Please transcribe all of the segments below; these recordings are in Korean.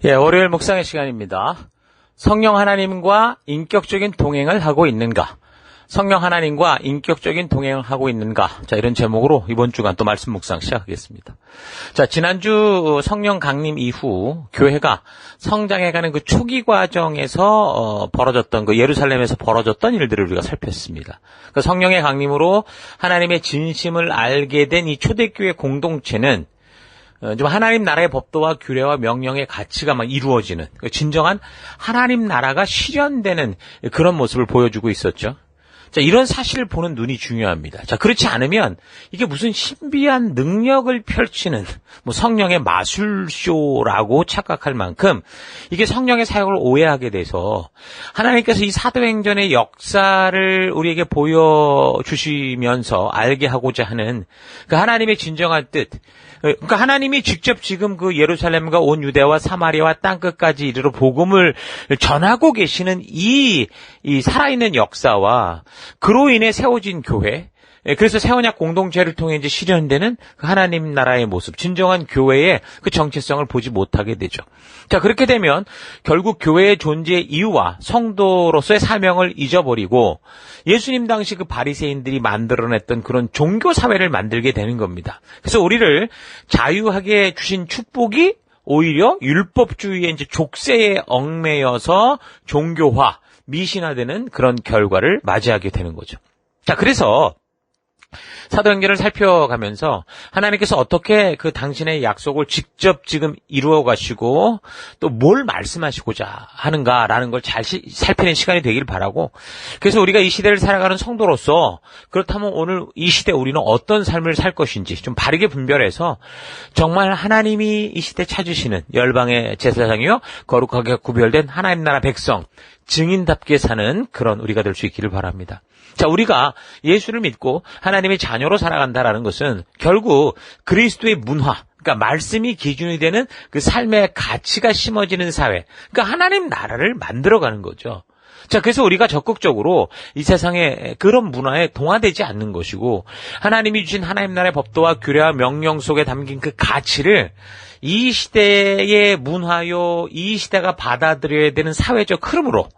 월요일 묵상의 시간입니다. 성령 하나님과 인격적인 동행을 하고 있는가? 성령 하나님과 인격적인 동행을 하고 있는가? 자, 이런 제목으로 이번 주간 또 말씀 묵상 시작하겠습니다. 자, 지난주 성령 강림 이후 교회가 성장해가는 그 초기 과정에서 벌어졌던 그 예루살렘에서 벌어졌던 일들을 우리가 살폈습니다. 그 성령의 강림으로 하나님의 진심을 알게 된 이 초대교회 공동체는 좀 하나님 나라의 법도와 규례와 명령의 가치가 막 이루어지는 진정한 하나님 나라가 실현되는 그런 모습을 보여주고 있었죠. 자, 이런 사실을 보는 눈이 중요합니다. 자, 그렇지 않으면 이게 무슨 신비한 능력을 펼치는 성령의 마술쇼라고 착각할 만큼 이게 성령의 사역을 오해하게 돼서 하나님께서 이 사도행전의 역사를 우리에게 보여주시면서 알게 하고자 하는 그 하나님의 진정한 뜻, 그러니까 하나님이 직접 지금 그 예루살렘과 온 유대와 사마리아와 땅끝까지 이르러 복음을 전하고 계시는 이 살아있는 역사와 그로 인해 세워진 교회, 그래서 새 언약 공동체를 통해 이제 실현되는 그 하나님 나라의 모습, 진정한 교회의 그 정체성을 보지 못하게 되죠. 자, 그렇게 되면 결국 교회의 존재의 이유와 성도로서의 사명을 잊어버리고 예수님 당시 그 바리새인들이 만들어냈던 그런 종교 사회를 만들게 되는 겁니다. 그래서 우리를 자유하게 주신 축복이 오히려 율법주의의 이제 족쇄에 얽매여서 종교화, 미신화되는 그런 결과를 맞이하게 되는 거죠. 자, 그래서 사도행전을 살펴가면서 하나님께서 어떻게 그 당신의 약속을 직접 지금 이루어 가시고 또 뭘 말씀하시고자 하는가라는 걸 잘 살피는 시간이 되길 바라고, 그래서 우리가 이 시대를 살아가는 성도로서 그렇다면 오늘 이 시대 우리는 어떤 삶을 살 것인지 좀 바르게 분별해서 정말 하나님이 이 시대 찾으시는 열방의 제사장이요 거룩하게 구별된 하나님 나라 백성 증인답게 사는 그런 우리가 될 수 있기를 바랍니다. 자, 우리가 예수를 믿고 하나님의 자녀로 살아간다라는 것은 결국 그리스도의 문화, 그러니까 말씀이 기준이 되는 그 삶의 가치가 심어지는 사회, 그러니까 하나님 나라를 만들어가는 거죠. 자, 그래서 우리가 적극적으로 이 세상의 그런 문화에 동화되지 않는 것이고 하나님이 주신 하나님 나라의 법도와 규례와 명령 속에 담긴 그 가치를 이 시대의 문화요, 이 시대가 받아들여야 되는 사회적 흐름으로,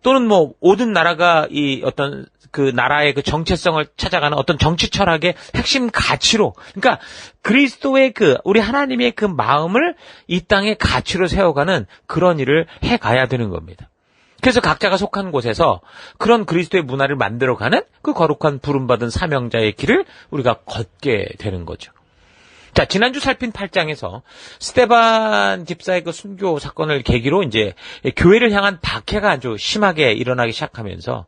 또는 모든 나라가 이 어떤 그 나라의 그 정체성을 찾아가는 어떤 정치 철학의 핵심 가치로, 그러니까 그리스도의 우리 하나님의 그 마음을 이 땅의 가치로 세워가는 그런 일을 해가야 되는 겁니다. 그래서 각자가 속한 곳에서 그런 그리스도의 문화를 만들어가는 그 거룩한 부름받은 사명자의 길을 우리가 걷게 되는 거죠. 자, 지난주 살핀 8장에서 스데반 집사의 그 순교 사건을 계기로 이제 교회를 향한 박해가 아주 심하게 일어나기 시작하면서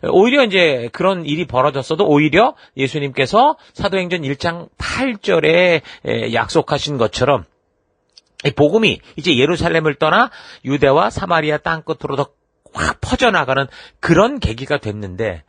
오히려 이제 그런 일이 벌어졌어도 오히려 예수님께서 사도행전 1장 8절에 약속하신 것처럼 이 복음이 이제 예루살렘을 떠나 유대와 사마리아 땅끝으로 더 확 퍼져나가는 그런 계기가 됐는데,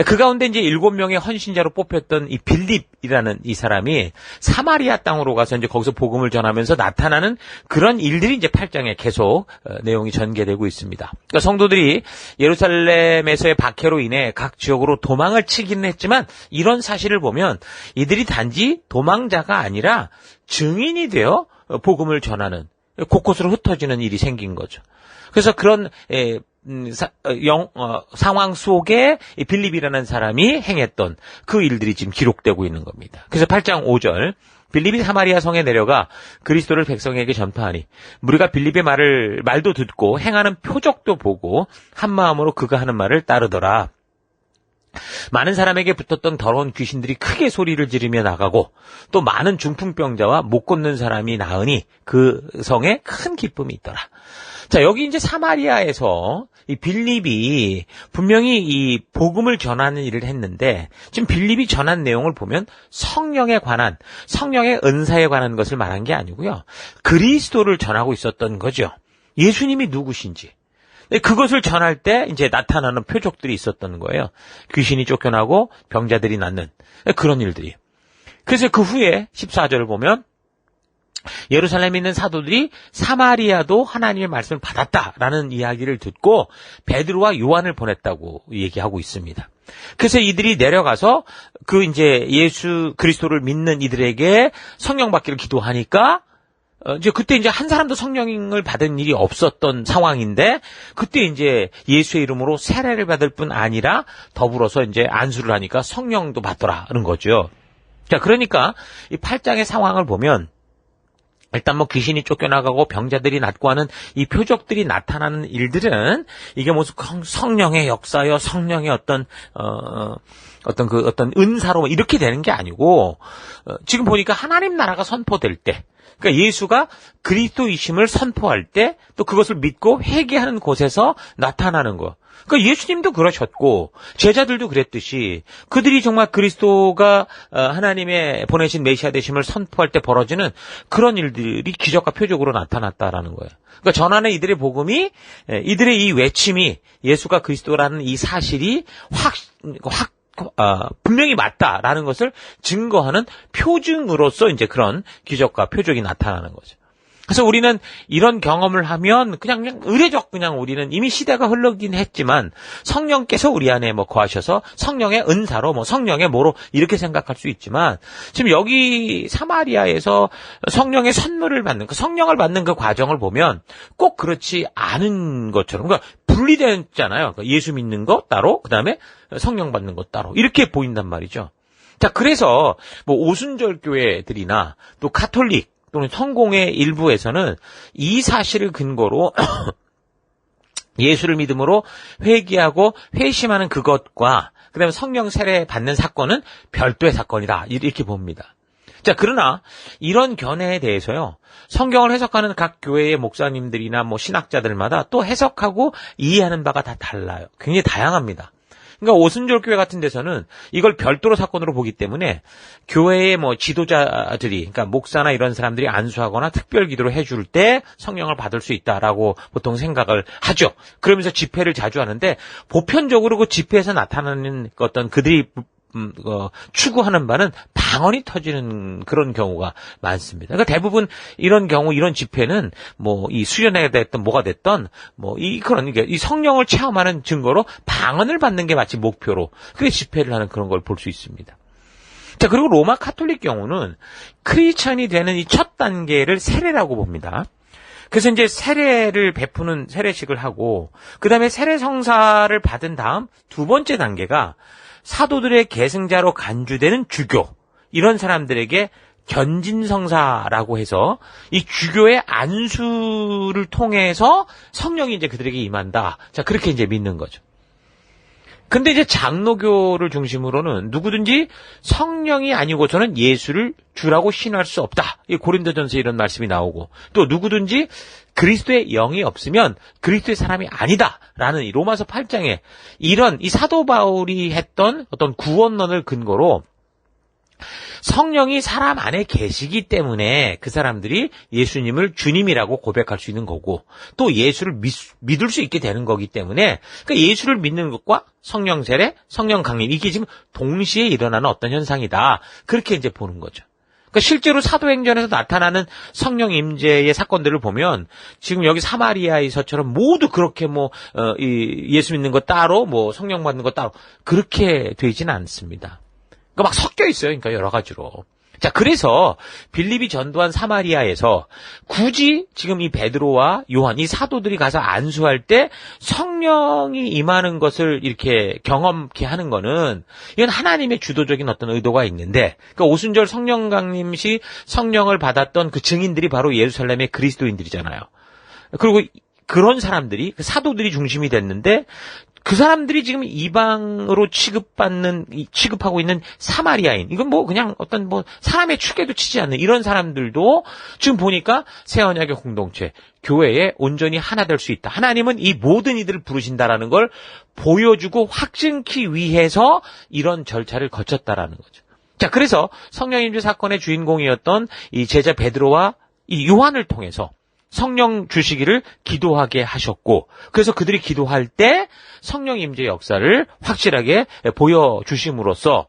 그 가운데 이제 7명의 헌신자로 뽑혔던 이 빌립이라는 이 사람이 사마리아 땅으로 가서 이제 거기서 복음을 전하면서 나타나는 그런 일들이 이제 8장에 계속 내용이 전개되고 있습니다. 그러니까 성도들이 예루살렘에서의 박해로 인해 각 지역으로 도망을 치기는 했지만 이런 사실을 보면 이들이 단지 도망자가 아니라 증인이 되어 복음을 전하는, 곳곳으로 흩어지는 일이 생긴 거죠. 그래서 그런 상황 속에 빌립이라는 사람이 행했던 그 일들이 지금 기록되고 있는 겁니다. 그래서 8장 5절, 빌립이 사마리아 성에 내려가 그리스도를 백성에게 전파하니 무리가 빌립의 말도 듣고 행하는 표적도 보고 한 마음으로 그가 하는 말을 따르더라. 많은 사람에게 붙었던 더러운 귀신들이 크게 소리를 지르며 나가고 또 많은 중풍병자와 못 걷는 사람이 나으니 그 성에 큰 기쁨이 있더라. 자, 여기 이제 사마리아에서 이 빌립이 분명히 이 복음을 전하는 일을 했는데, 지금 빌립이 전한 내용을 보면 성령에 관한, 성령의 은사에 관한 것을 말한 게 아니고요, 그리스도를 전하고 있었던 거죠. 예수님이 누구신지. 그것을 전할 때 이제 나타나는 표적들이 있었던 거예요. 귀신이 쫓겨나고 병자들이 낫는 그런 일들이. 그래서 그 후에 14절을 보면 예루살렘에 있는 사도들이 사마리아도 하나님의 말씀을 받았다라는 이야기를 듣고 베드로와 요한을 보냈다고 얘기하고 있습니다. 그래서 이들이 내려가서 그 이제 예수 그리스도를 믿는 이들에게 성령 받기를 기도하니까 이제 그때 이제 한 사람도 성령을 받은 일이 없었던 상황인데 그때 이제 예수의 이름으로 세례를 받을 뿐 아니라 더불어서 이제 안수를 하니까 성령도 받더라는 거죠. 자, 그러니까 이 8장의 상황을 보면 일단 뭐 귀신이 쫓겨나가고 병자들이 낫고 하는 이 표적들이 나타나는 일들은 이게 무슨 성령의 역사여 성령의 어떤 은사로 이렇게 되는 게 아니고 지금 보니까 하나님 나라가 선포될 때 그러니까 예수가 그리스도이심을 선포할 때 또 그것을 믿고 회개하는 곳에서 나타나는 거. 그러니까 예수님도 그러셨고 제자들도 그랬듯이 그들이 정말 그리스도가 하나님의 보내신 메시아 되심을 선포할 때 벌어지는 그런 일들이 기적과 표적으로 나타났다라는 거예요. 그러니까 전하는 이들의 복음이 이들의 이 외침이 예수가 그리스도라는 이 사실이 분명히 맞다라는 것을 증거하는 표징으로서 이제 그런 기적과 표적이 나타나는 거죠. 그래서 우리는 이런 경험을 하면 그냥 의례적 그냥 우리는 이미 시대가 흐르긴 했지만 성령께서 우리 안에 뭐 거하셔서 성령의 은사로 뭐 성령의 뭐로 이렇게 생각할 수 있지만 지금 여기 사마리아에서 성령의 선물을 받는 그 성령을 받는 그 과정을 보면 꼭 그렇지 않은 것처럼 그러니까 분리되잖아요. 그러니까 예수 믿는 거 따로 그다음에 성령 받는 것 따로 이렇게 보인단 말이죠. 자, 그래서 뭐 오순절 교회들이나 또 가톨릭 또는 성공의 일부에서는 이 사실을 근거로 예수를 믿음으로 회개하고 회심하는 그것과 그다음에 성령 세례 받는 사건은 별도의 사건이다 이렇게 봅니다. 자, 그러나 이런 견해에 대해서요 성경을 해석하는 각 교회의 목사님들이나 뭐 신학자들마다 또 해석하고 이해하는 바가 다 달라요. 굉장히 다양합니다. 그러니까 오순절 교회 같은 데서는 이걸 별도로 사건으로 보기 때문에 교회의 뭐 지도자들이 그러니까 목사나 이런 사람들이 안수하거나 특별 기도를 해줄 때 성령을 받을 수 있다라고 보통 생각을 하죠. 그러면서 집회를 자주 하는데 보편적으로 그 집회에서 나타나는 어떤 그들이 추구하는 바는 방언이 터지는 그런 경우가 많습니다. 그러니까 대부분 이런 경우, 이런 집회는 뭐 이 수련회가 됐든 뭐가 됐든 뭐 이 성령을 체험하는 증거로 방언을 받는 게 마치 목표로 그래 집회를 하는 그런 걸 볼 수 있습니다. 자, 그리고 로마 카톨릭 경우는 크리스천이 되는 이 첫 단계를 세례라고 봅니다. 그래서 이제 세례를 베푸는 세례식을 하고 그다음에 세례 성사를 받은 다음 두 번째 단계가 사도들의 계승자로 간주되는 주교 이런 사람들에게 견진성사라고 해서 이 주교의 안수를 통해서 성령이 이제 그들에게 임한다. 자, 그렇게 이제 믿는 거죠. 근데 이제 장로교를 중심으로는 누구든지 성령이 아니고서는 예수를 주라고 신할 수 없다. 이 고린도전서에 이런 말씀이 나오고 또 누구든지 그리스도의 영이 없으면 그리스도의 사람이 아니다라는 이 로마서 8장에 이런 이 사도 바울이 했던 어떤 구원론을 근거로 성령이 사람 안에 계시기 때문에 그 사람들이 예수님을 주님이라고 고백할 수 있는 거고 또 예수를 믿을 수 있게 되는 거기 때문에 그러니까 예수를 믿는 것과 성령 세례, 성령 강림 이게 지금 동시에 일어나는 어떤 현상이다. 그렇게 이제 보는 거죠. 그러니까 실제로 사도행전에서 나타나는 성령 임재의 사건들을 보면 지금 여기 사마리아에서처럼 모두 그렇게 예수 믿는 거 따로 뭐 성령 받는 거 따로 그렇게 되지는 않습니다. 그러니까 막 섞여 있어요. 그러니까 여러 가지로. 자, 그래서 빌립이 전도한 사마리아에서 굳이 지금 이 베드로와 요한, 이 사도들이 가서 안수할 때 성령이 임하는 것을 이렇게 경험케 하는 거는 이건 하나님의 주도적인 어떤 의도가 있는데, 그러니까 오순절 성령 강림 시 성령을 받았던 그 증인들이 바로 예루살렘의 그리스도인들이잖아요. 그리고 그런 사도들이 중심이 됐는데, 그 사람들이 지금 이방으로 취급하고 있는 사마리아인, 이건 뭐 그냥 어떤 뭐 사람의 축에도 치지 않는 이런 사람들도 지금 보니까 새 언약의 공동체, 교회에 온전히 하나 될 수 있다. 하나님은 이 모든 이들을 부르신다라는 걸 보여주고 확증키 위해서 이런 절차를 거쳤다라는 거죠. 자, 그래서 성령 임재 사건의 주인공이었던 이 제자 베드로와 이 요한을 통해서 성령 주시기를 기도하게 하셨고, 그래서 그들이 기도할 때 성령 임재 역사를 확실하게 보여주심으로써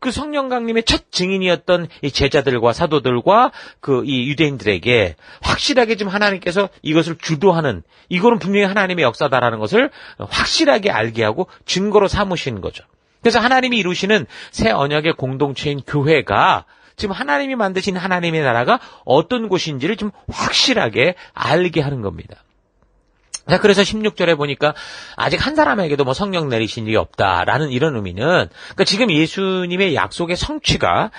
그 성령 강림의 첫 증인이었던 이 제자들과 사도들과 그 이 유대인들에게 확실하게 지금 하나님께서 이것을 주도하는, 이거는 분명히 하나님의 역사다라는 것을 확실하게 알게 하고 증거로 삼으신 거죠. 그래서 하나님이 이루시는 새 언약의 공동체인 교회가 지금 하나님이 만드신 하나님의 나라가 어떤 곳인지를 좀 확실하게 알게 하는 겁니다. 자, 그래서 16절에 보니까 아직 한 사람에게도 뭐 성령 내리신 일이 없다라는 이런 의미는, 그러니까 지금 예수님의 약속의 성취가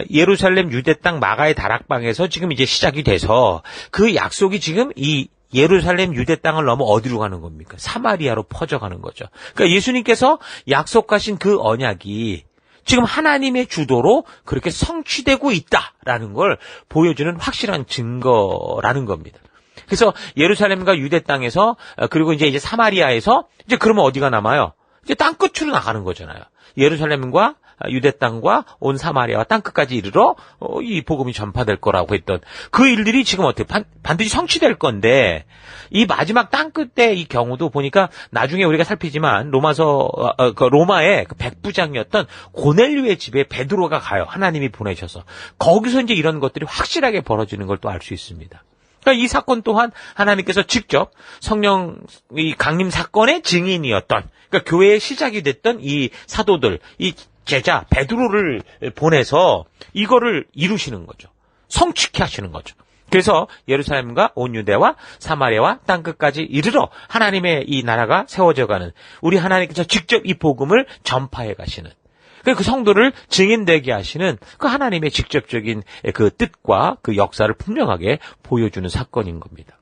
예루살렘 유대 땅 마가의 다락방에서 지금 이제 시작이 돼서 그 약속이 지금 이 예루살렘 유대 땅을 넘어 어디로 가는 겁니까? 사마리아로 퍼져가는 거죠. 그러니까 예수님께서 약속하신 그 언약이 지금 하나님의 주도로 그렇게 성취되고 있다라는 걸 보여주는 확실한 증거라는 겁니다. 그래서 예루살렘과 유대 땅에서, 그리고 이제 사마리아에서 이제 그러면 어디가 남아요? 이제 땅 끝으로 나가는 거잖아요. 예루살렘과 유대 땅과 온 사마리아와 땅 끝까지 이르러 이 복음이 전파될 거라고 했던 그 일들이 지금 어떻게 반드시 성취될 건데, 이 마지막 땅 끝의 이 경우도 보니까 나중에 우리가 살피지만 로마의 그 백부장이었던 고넬료의 집에 베드로가 가요. 하나님이 보내셔서 거기서 이제 이런 것들이 확실하게 벌어지는 걸 또 알 수 있습니다. 그러니까 이 사건 또한 하나님께서 직접 성령 이 강림 사건의 증인이었던, 그러니까 교회의 시작이 됐던 이 사도들, 이 제자 베드로를 보내서 이거를 이루시는 거죠. 성취케 하시는 거죠. 그래서 예루살렘과 온 유대와 사마리아와 땅끝까지 이르러 하나님의 이 나라가 세워져가는, 우리 하나님께서 직접 이 복음을 전파해 가시는, 그 성도를 증인되게 하시는 그 하나님의 직접적인 그 뜻과 그 역사를 분명하게 보여주는 사건인 겁니다.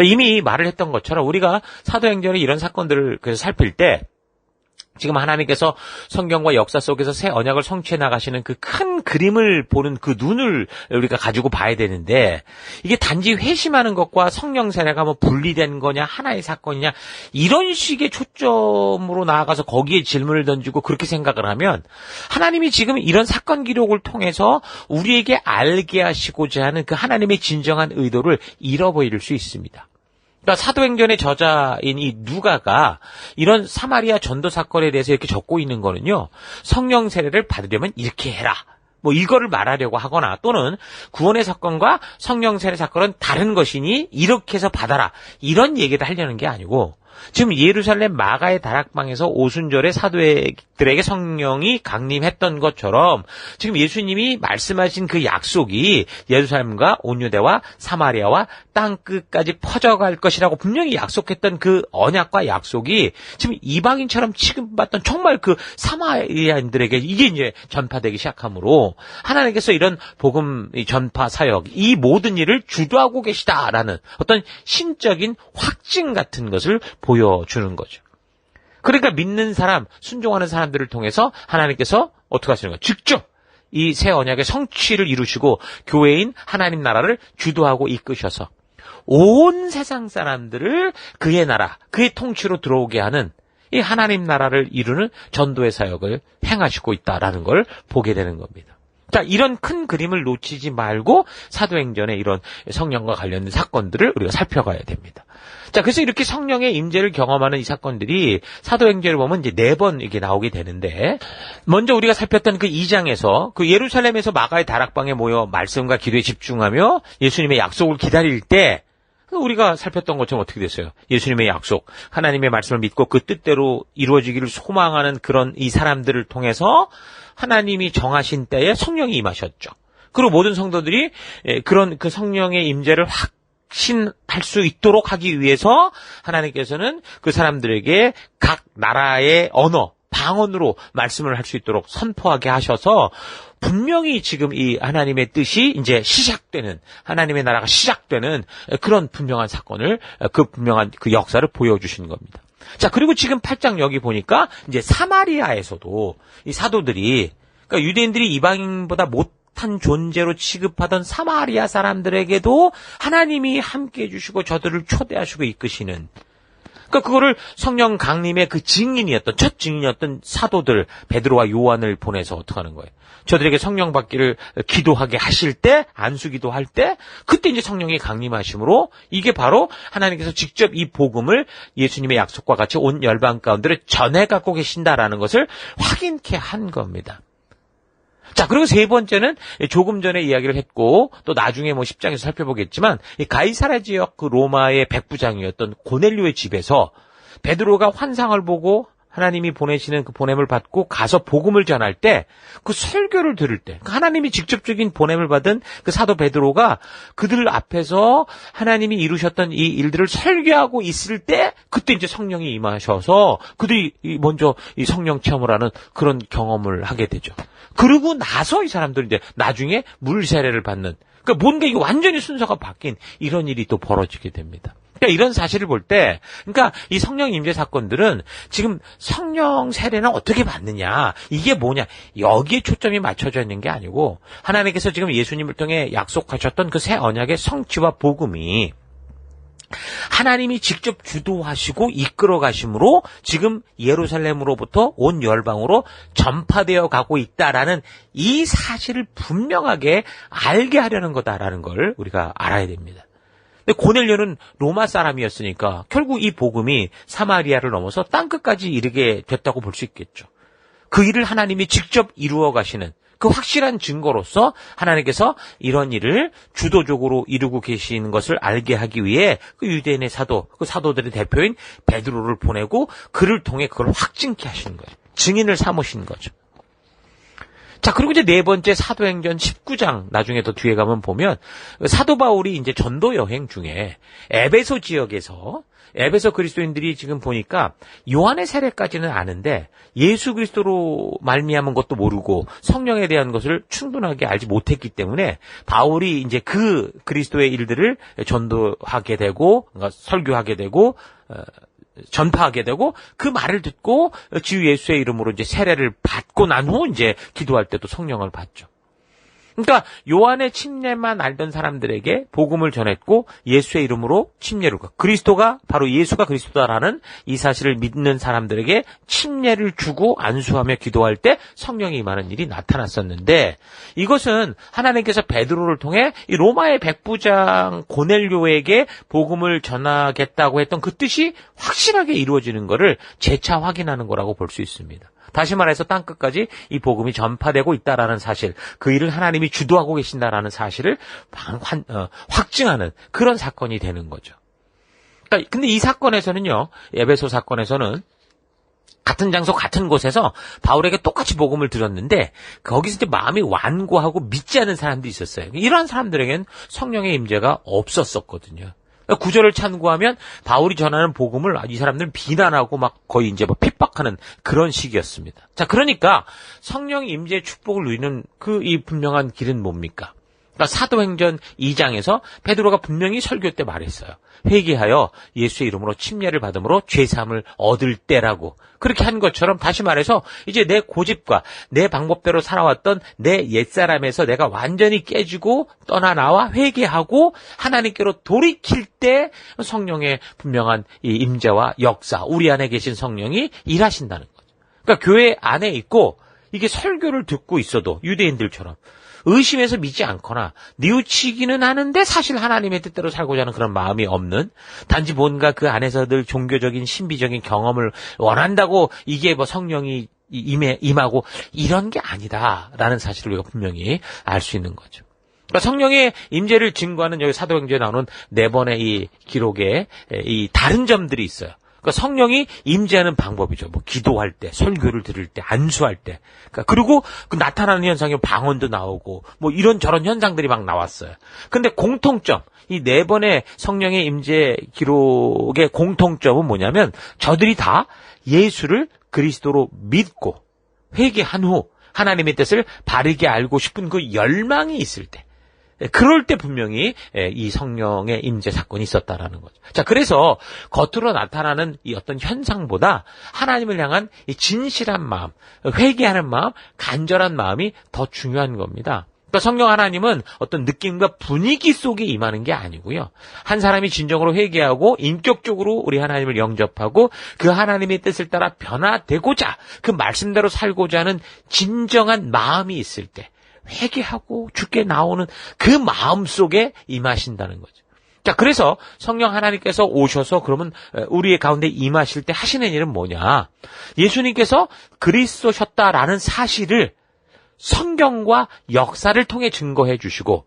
이미 말을 했던 것처럼 우리가 사도행전의 이런 사건들을 그래서 살필 때 지금 하나님께서 성경과 역사 속에서 새 언약을 성취해 나가시는 그 큰 그림을 보는 그 눈을 우리가 가지고 봐야 되는데, 이게 단지 회심하는 것과 성령 세례가 뭐 분리된 거냐, 하나의 사건이냐, 이런 식의 초점으로 나아가서 거기에 질문을 던지고 그렇게 생각을 하면 하나님이 지금 이런 사건 기록을 통해서 우리에게 알게 하시고자 하는 그 하나님의 진정한 의도를 잃어버릴 수 있습니다. 그러니까 사도행전의 저자인 이 누가가 이런 사마리아 전도 사건에 대해서 이렇게 적고 있는 거는요, 성령 세례를 받으려면 이렇게 해라, 뭐 이거를 말하려고 하거나, 또는 구원의 사건과 성령 세례 사건은 다른 것이니 이렇게 해서 받아라, 이런 얘기를 하려는 게 아니고, 지금 예루살렘 마가의 다락방에서 오순절에 사도들에게 성령이 강림했던 것처럼 지금 예수님이 말씀하신 그 약속이 예루살렘과 온 유대와 사마리아와 땅끝까지 퍼져갈 것이라고 분명히 약속했던 그 언약과 약속이 지금 이방인처럼 취급받던 정말 그 사마리아인들에게 이게 이제 전파되기 시작하므로 하나님께서 이런 복음 전파 사역, 이 모든 일을 주도하고 계시다라는 어떤 신적인 확증 같은 것을 보여주는 거죠. 그러니까 믿는 사람, 순종하는 사람들을 통해서 하나님께서 어떻게 하시는 거예요? 직접 이 새 언약의 성취를 이루시고 교회인 하나님 나라를 주도하고 이끄셔서 온 세상 사람들을 그의 나라, 그의 통치로 들어오게 하는 이 하나님 나라를 이루는 전도의 사역을 행하시고 있다라는 걸 보게 되는 겁니다. 자, 이런 큰 그림을 놓치지 말고 사도행전의 이런 성령과 관련된 사건들을 우리가 살펴가야 됩니다. 자, 그래서 이렇게 성령의 임재를 경험하는 이 사건들이 사도행전을 보면 이제 4번 이렇게 나오게 되는데, 먼저 우리가 살폈던 그 2장에서 그 예루살렘에서 마가의 다락방에 모여 말씀과 기도에 집중하며 예수님의 약속을 기다릴 때, 우리가 살폈던 것처럼 어떻게 됐어요? 예수님의 약속, 하나님의 말씀을 믿고 그 뜻대로 이루어지기를 소망하는 그런 이 사람들을 통해서 하나님이 정하신 때에 성령이 임하셨죠. 그리고 모든 성도들이 그런 그 성령의 임재를 확신할 수 있도록 하기 위해서 하나님께서는 그 사람들에게 각 나라의 언어, 방언으로 말씀을 할 수 있도록 선포하게 하셔서 분명히 지금 이 하나님의 뜻이 이제 시작되는, 하나님의 나라가 시작되는 그런 분명한 사건을, 그 분명한 그 역사를 보여주신 겁니다. 자, 그리고 지금 8장 여기 보니까 이제 사마리아에서도 이 사도들이, 그러니까 유대인들이 이방인보다 못한 존재로 취급하던 사마리아 사람들에게도 하나님이 함께 해주시고 저들을 초대하시고 이끄시는, 그러니까 그거를 성령 강림의 그 증인이었던, 첫 증인이었던 사도들 베드로와 요한을 보내서 어떻게 하는 거예요? 저들에게 성령 받기를 기도하게 하실 때, 안수기도 할 때, 그때 이제 성령이 강림하심으로 이게 바로 하나님께서 직접 이 복음을 예수님의 약속과 같이 온 열방 가운데를 전해 갖고 계신다라는 것을 확인케 한 겁니다. 자, 그리고 세 번째는 조금 전에 이야기를 했고 또 나중에 뭐 10장에서 살펴보겠지만, 이 가이사랴 지역 그 로마의 백부장이었던 고넬료의 집에서 베드로가 환상을 보고 하나님이 보내시는 그 보냄을 받고 가서 복음을 전할 때, 그 설교를 들을 때, 하나님이 직접적인 보냄을 받은 그 사도 베드로가 그들 앞에서 하나님이 이루셨던 이 일들을 설교하고 있을 때, 그때 이제 성령이 임하셔서 그들이 먼저 이 성령 체험을 하는 그런 경험을 하게 되죠. 그러고 나서 이 사람들이 이제 나중에 물 세례를 받는, 그러니까 뭔가 이게 완전히 순서가 바뀐 이런 일이 또 벌어지게 됩니다. 그러니까 이런 사실을 볼 때, 그러니까 이 성령 임재 사건들은 지금 성령 세례는 어떻게 받느냐, 이게 뭐냐, 여기에 초점이 맞춰져 있는 게 아니고, 하나님께서 지금 예수님을 통해 약속하셨던 그 새 언약의 성취와 복음이 하나님이 직접 주도하시고 이끌어 가심으로 지금 예루살렘으로부터 온 열방으로 전파되어 가고 있다라는 이 사실을 분명하게 알게 하려는 거다라는 걸 우리가 알아야 됩니다. 근데 고넬료는 로마 사람이었으니까 결국 이 복음이 사마리아를 넘어서 땅끝까지 이르게 됐다고 볼 수 있겠죠. 그 일을 하나님이 직접 이루어 가시는 그 확실한 증거로서 하나님께서 이런 일을 주도적으로 이루고 계시는 것을 알게 하기 위해 그 유대인의 사도, 그 사도들의 대표인 베드로를 보내고 그를 통해 그걸 확증케 하시는 거예요. 증인을 삼으신 거죠. 자, 그리고 이제 네 번째 사도행전 19장, 나중에 더 뒤에 가면 보면, 사도 바울이 이제 전도 여행 중에 에베소 지역에서, 에베소 그리스도인들이 지금 보니까 요한의 세례까지는 아는데 예수 그리스도로 말미암은 것도 모르고 성령에 대한 것을 충분하게 알지 못했기 때문에 바울이 이제 그 그리스도의 일들을 전도하게 되고, 그러니까 설교하게 되고, 전파하게 되고 그 말을 듣고 주 예수의 이름으로 이제 세례를 받고 난 후 이제 기도할 때도 성령을 받죠. 그러니까 요한의 침례만 알던 사람들에게 복음을 전했고 예수의 이름으로 침례를, 그리스도가 바로 예수가 그리스도다라는 이 사실을 믿는 사람들에게 침례를 주고 안수하며 기도할 때 성령이 임하는 일이 나타났었는데, 이것은 하나님께서 베드로를 통해 이 로마의 백부장 고넬료에게 복음을 전하겠다고 했던 그 뜻이 확실하게 이루어지는 것을 재차 확인하는 거라고 볼 수 있습니다. 다시 말해서 땅끝까지 이 복음이 전파되고 있다라는 사실, 그 일을 하나님이 주도하고 계신다라는 사실을 확증하는 그런 사건이 되는 거죠. 그러니까 근데 이 사건에서는요, 에베소 사건에서는 같은 장소 같은 곳에서 바울에게 똑같이 복음을 들었는데 거기서 이제 마음이 완고하고 믿지 않은 사람도 있었어요. 이러한 사람들에게는 성령의 임재가 없었었거든요. 구절을 참고하면 바울이 전하는 복음을 이 사람들은 비난하고 막 거의 이제 뭐 핍박하는 그런 시기였습니다. 자, 그러니까 성령 임재의 축복을 누리는 이 분명한 길은 뭡니까? 그러니까 사도행전 2장에서 베드로가 분명히 설교 때 말했어요. 회개하여 예수의 이름으로 침례를 받음으로 죄사함을 얻을 때라고. 그렇게 한 것처럼 다시 말해서 이제 내 고집과 내 방법대로 살아왔던 내 옛사람에서 내가 완전히 깨지고 떠나 나와 회개하고 하나님께로 돌이킬 때 성령의 분명한 이 임재와 역사, 우리 안에 계신 성령이 일하신다는 거죠. 그러니까 교회 안에 있고 이게 설교를 듣고 있어도 유대인들처럼 의심해서 믿지 않거나 뉘우치기는 하는데 사실 하나님의 뜻대로 살고자 하는 그런 마음이 없는, 단지 뭔가 그 안에서 늘 종교적인 신비적인 경험을 원한다고 이게 뭐 성령이 임하고 이런 게 아니다라는 사실을 우리가 분명히 알 수 있는 거죠. 그러니까 성령의 임재를 증거하는 여기 사도행전에 나오는 네 번의 이 기록에 이 다른 점들이 있어요. 그러니까 성령이 임재하는 방법이죠. 뭐 기도할 때, 설교를 들을 때, 안수할 때. 그러니까 그리고 그 나타나는 현상이 방언도 나오고 뭐 이런 저런 현상들이 막 나왔어요. 근데 공통점, 이 네 번의 성령의 임재 기록의 공통점은 뭐냐면 저들이 다 예수를 그리스도로 믿고 회개한 후 하나님의 뜻을 바르게 알고 싶은 그 열망이 있을 때, 그럴 때 분명히 이 성령의 임재 사건이 있었다라는 거죠. 자, 그래서 겉으로 나타나는 이 어떤 현상보다 하나님을 향한 이 진실한 마음, 회개하는 마음, 간절한 마음이 더 중요한 겁니다. 그러니까 성령 하나님은 어떤 느낌과 분위기 속에 임하는 게 아니고요. 한 사람이 진정으로 회개하고 인격적으로 우리 하나님을 영접하고 그 하나님의 뜻을 따라 변화되고자, 그 말씀대로 살고자 하는 진정한 마음이 있을 때, 회개하고 주께 나오는 그 마음 속에 임하신다는 거죠. 자, 그래서 성령 하나님께서 오셔서 그러면 우리의 가운데 임하실 때 하시는 일은 뭐냐? 예수님께서 그리스도셨다라는 사실을 성경과 역사를 통해 증거해 주시고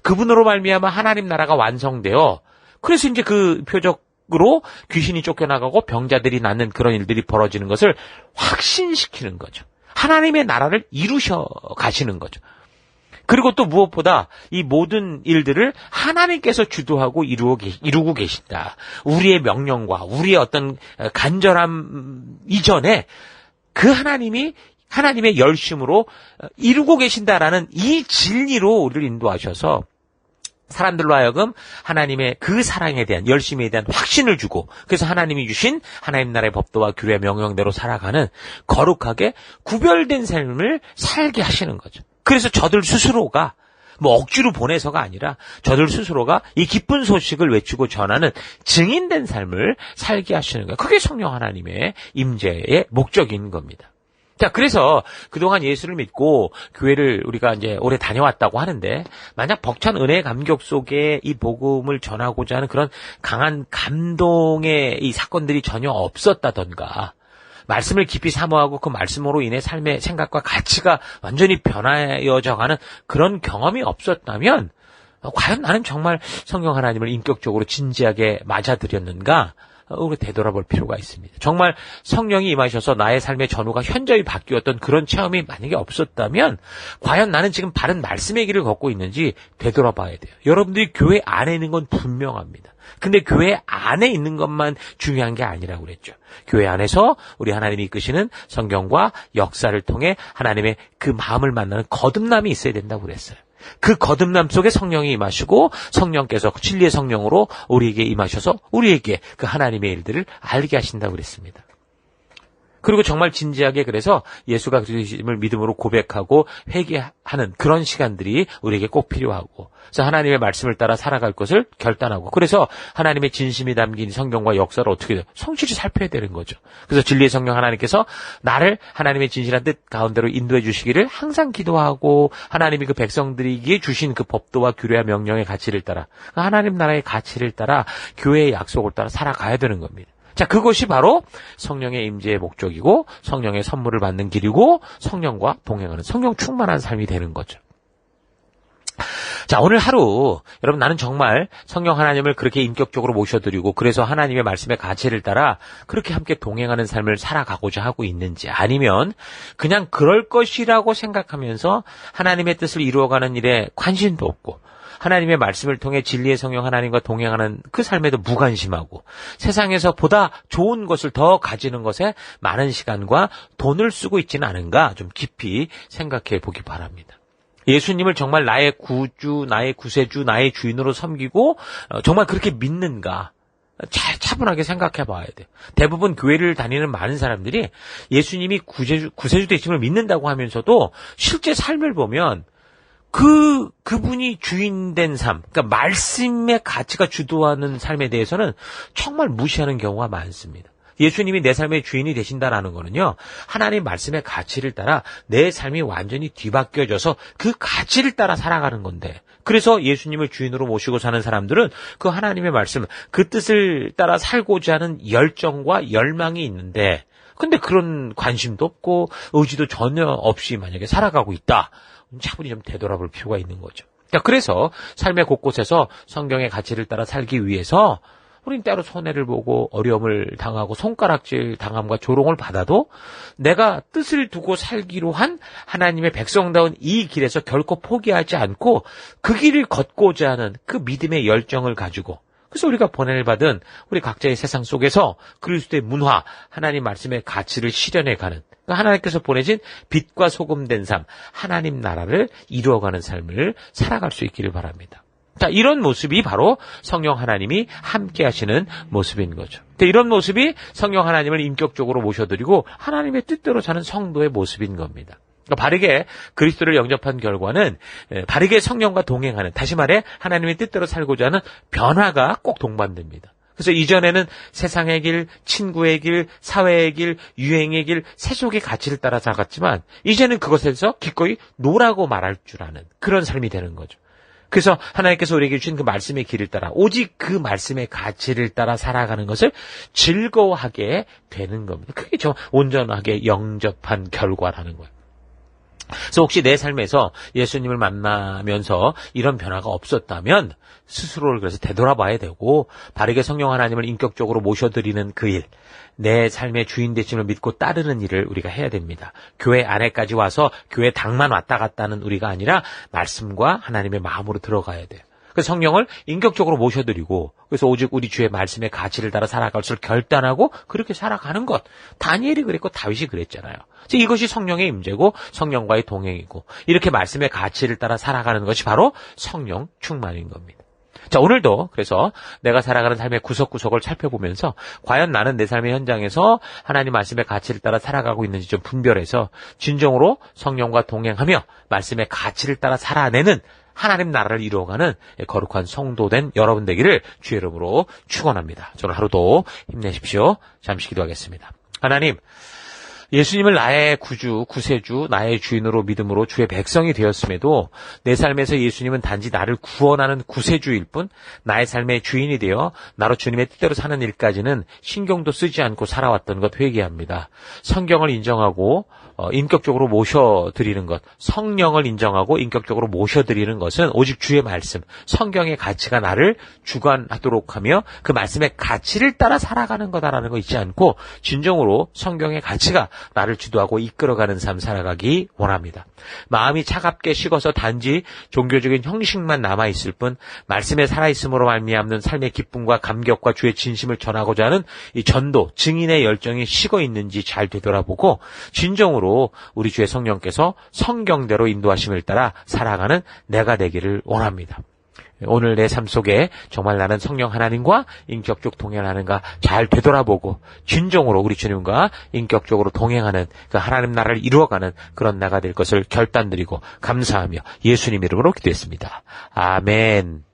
그분으로 말미암아 하나님 나라가 완성되어, 그래서 이제 그 표적 으로 귀신이 쫓겨나가고 병자들이 낫는 그런 일들이 벌어지는 것을 확신시키는 거죠. 하나님의 나라를 이루셔 가시는 거죠. 그리고 또 무엇보다 이 모든 일들을 하나님께서 주도하고 이루고 계신다. 우리의 명령과 우리의 어떤 간절함 이전에 그 하나님의 열심으로 이루고 계신다라는 이 진리로 우리를 인도하셔서 사람들로 하여금 하나님의 그 사랑에 대한 열심에 대한 확신을 주고 그래서 하나님이 주신 하나님 나라의 법도와 규례 명령대로 살아가는 거룩하게 구별된 삶을 살게 하시는 거죠. 그래서 저들 스스로가 억지로 보내서가 아니라 저들 스스로가 이 기쁜 소식을 외치고 전하는 증인된 삶을 살게 하시는 거예요. 그게 성령 하나님의 임재의 목적인 겁니다. 자, 그래서 그동안 예수를 믿고 교회를 우리가 이제 오래 다녀왔다고 하는데 만약 벅찬 은혜의 감격 속에 이 복음을 전하고자 하는 그런 강한 감동의 이 사건들이 전혀 없었다던가 말씀을 깊이 사모하고 그 말씀으로 인해 삶의 생각과 가치가 완전히 변화여져가는 그런 경험이 없었다면 과연 나는 정말 성령 하나님을 인격적으로 진지하게 맞아들였는가? 우리 되돌아볼 필요가 있습니다. 정말 성령이 임하셔서 나의 삶의 전후가 현저히 바뀌었던 그런 체험이 만약에 없었다면 과연 나는 지금 바른 말씀의 길을 걷고 있는지 되돌아봐야 돼요. 여러분들이 교회 안에 있는 건 분명합니다. 근데 교회 안에 있는 것만 중요한 게 아니라고 그랬죠. 교회 안에서 우리 하나님이 이끄시는 성경과 역사를 통해 하나님의 그 마음을 만나는 거듭남이 있어야 된다고 그랬어요. 그 거듭남 속에 성령이 임하시고 성령께서 진리의 성령으로 우리에게 임하셔서 우리에게 그 하나님의 일들을 알게 하신다고 그랬습니다. 그리고 정말 진지하게 그래서 예수가 그리스도임을 믿음으로 고백하고 회개하는 그런 시간들이 우리에게 꼭 필요하고 그래서 하나님의 말씀을 따라 살아갈 것을 결단하고 그래서 하나님의 진심이 담긴 성경과 역사를 어떻게 성실히 살펴야 되는 거죠. 그래서 진리의 성령 하나님께서 나를 하나님의 진실한 뜻 가운데로 인도해 주시기를 항상 기도하고 하나님이 그 백성들에게 주신 그 법도와 규례와 명령의 가치를 따라 하나님 나라의 가치를 따라 교회의 약속을 따라 살아가야 되는 겁니다. 자, 그것이 바로 성령의 임재의 목적이고 성령의 선물을 받는 길이고 성령과 동행하는 성령 충만한 삶이 되는 거죠. 자, 오늘 하루 여러분 나는 정말 성령 하나님을 그렇게 인격적으로 모셔드리고 그래서 하나님의 말씀의 가치를 따라 그렇게 함께 동행하는 삶을 살아가고자 하고 있는지 아니면 그냥 그럴 것이라고 생각하면서 하나님의 뜻을 이루어가는 일에 관심도 없고 하나님의 말씀을 통해 진리의 성령 하나님과 동행하는 그 삶에도 무관심하고 세상에서 보다 좋은 것을 더 가지는 것에 많은 시간과 돈을 쓰고 있지는 않은가 좀 깊이 생각해 보기 바랍니다. 예수님을 정말 나의 구주, 나의 구세주, 나의 주인으로 섬기고 정말 그렇게 믿는가? 차분하게 생각해 봐야 돼요. 대부분 교회를 다니는 많은 사람들이 예수님이 구세주 되심을 믿는다고 하면서도 실제 삶을 보면 그분이 주인된 삶, 그러니까 말씀의 가치가 주도하는 삶에 대해서는 정말 무시하는 경우가 많습니다. 예수님이 내 삶의 주인이 되신다라는 거는요, 하나님 말씀의 가치를 따라 내 삶이 완전히 뒤바뀌어져서 그 가치를 따라 살아가는 건데, 그래서 예수님을 주인으로 모시고 사는 사람들은 그 하나님의 말씀, 그 뜻을 따라 살고자 하는 열정과 열망이 있는데, 근데 그런 관심도 없고 의지도 전혀 없이 만약에 살아가고 있다. 차분히 좀 되돌아볼 필요가 있는 거죠. 그래서 삶의 곳곳에서 성경의 가치를 따라 살기 위해서 우린 때로 손해를 보고 어려움을 당하고 손가락질 당함과 조롱을 받아도 내가 뜻을 두고 살기로 한 하나님의 백성다운 이 길에서 결코 포기하지 않고 그 길을 걷고자 하는 그 믿음의 열정을 가지고 그래서 우리가 번뇌를 받은 우리 각자의 세상 속에서 그리스도의 문화, 하나님 말씀의 가치를 실현해가는 하나님께서 보내신 빛과 소금 된 삶, 하나님 나라를 이루어가는 삶을 살아갈 수 있기를 바랍니다. 자, 이런 모습이 바로 성령 하나님이 함께 하시는 모습인 거죠. 이런 모습이 성령 하나님을 인격적으로 모셔드리고 하나님의 뜻대로 사는 성도의 모습인 겁니다. 바르게 그리스도를 영접한 결과는 바르게 성령과 동행하는, 다시 말해 하나님의 뜻대로 살고자 하는 변화가 꼭 동반됩니다. 그래서 이전에는 세상의 길, 친구의 길, 사회의 길, 유행의 길, 세속의 가치를 따라 살았지만 이제는 그것에서 기꺼이 노라고 말할 줄 아는 그런 삶이 되는 거죠. 그래서 하나님께서 우리에게 주신 그 말씀의 길을 따라 오직 그 말씀의 가치를 따라 살아가는 것을 즐거워하게 되는 겁니다. 그게 저 온전하게 영접한 결과라는 거예요. 그래서 혹시 내 삶에서 예수님을 만나면서 이런 변화가 없었다면 스스로를 그래서 되돌아봐야 되고 바르게 성령 하나님을 인격적으로 모셔드리는 그 일, 내 삶의 주인 되심을 믿고 따르는 일을 우리가 해야 됩니다. 교회 안에까지 와서 교회 당만 왔다 갔다 하는 우리가 아니라 말씀과 하나님의 마음으로 들어가야 돼요. 그래서 성령을 인격적으로 모셔드리고 그래서 오직 우리 주의 말씀의 가치를 따라 살아갈 것을 결단하고 그렇게 살아가는 것. 다니엘이 그랬고 다윗이 그랬잖아요. 그래서 이것이 성령의 임재고 성령과의 동행이고 이렇게 말씀의 가치를 따라 살아가는 것이 바로 성령 충만인 겁니다. 자, 오늘도 그래서 내가 살아가는 삶의 구석구석을 살펴보면서 과연 나는 내 삶의 현장에서 하나님 말씀의 가치를 따라 살아가고 있는지 좀 분별해서 진정으로 성령과 동행하며 말씀의 가치를 따라 살아내는 하나님 나라를 이루어가는 거룩한 성도된 여러분 되기를 주의 이름으로 축원합니다. 저는 하루도 힘내십시오. 잠시 기도하겠습니다. 하나님, 예수님을 나의 구주, 구세주, 나의 주인으로 믿음으로 주의 백성이 되었음에도 내 삶에서 예수님은 단지 나를 구원하는 구세주일 뿐 나의 삶의 주인이 되어 나로 주님의 뜻대로 사는 일까지는 신경도 쓰지 않고 살아왔던 것 회개합니다. 성경을 인정하고 인격적으로 모셔드리는 것, 성령을 인정하고 인격적으로 모셔드리는 것은 오직 주의 말씀, 성경의 가치가 나를 주관하도록 하며 그 말씀의 가치를 따라 살아가는 거다라는 거 잊지 않고 진정으로 성경의 가치가 나를 주도하고 이끌어가는 삶 살아가기 원합니다. 마음이 차갑게 식어서 단지 종교적인 형식만 남아있을 뿐 말씀에 살아있음으로 말미암는 삶의 기쁨과 감격과 주의 진심을 전하고자 하는 이 전도, 증인의 열정이 식어 있는지 잘 되돌아보고 진정으로 우리 주의 성령께서 성경대로 인도하심을 따라 살아가는 내가 되기를 원합니다. 오늘 내 삶 속에 정말 나는 성령 하나님과 인격적 동행하는가 잘 되돌아보고 진정으로 우리 주님과 인격적으로 동행하는 그 하나님 나라를 이루어가는 그런 나가 될 것을 결단드리고 감사하며 예수님 이름으로 기도했습니다. 아멘.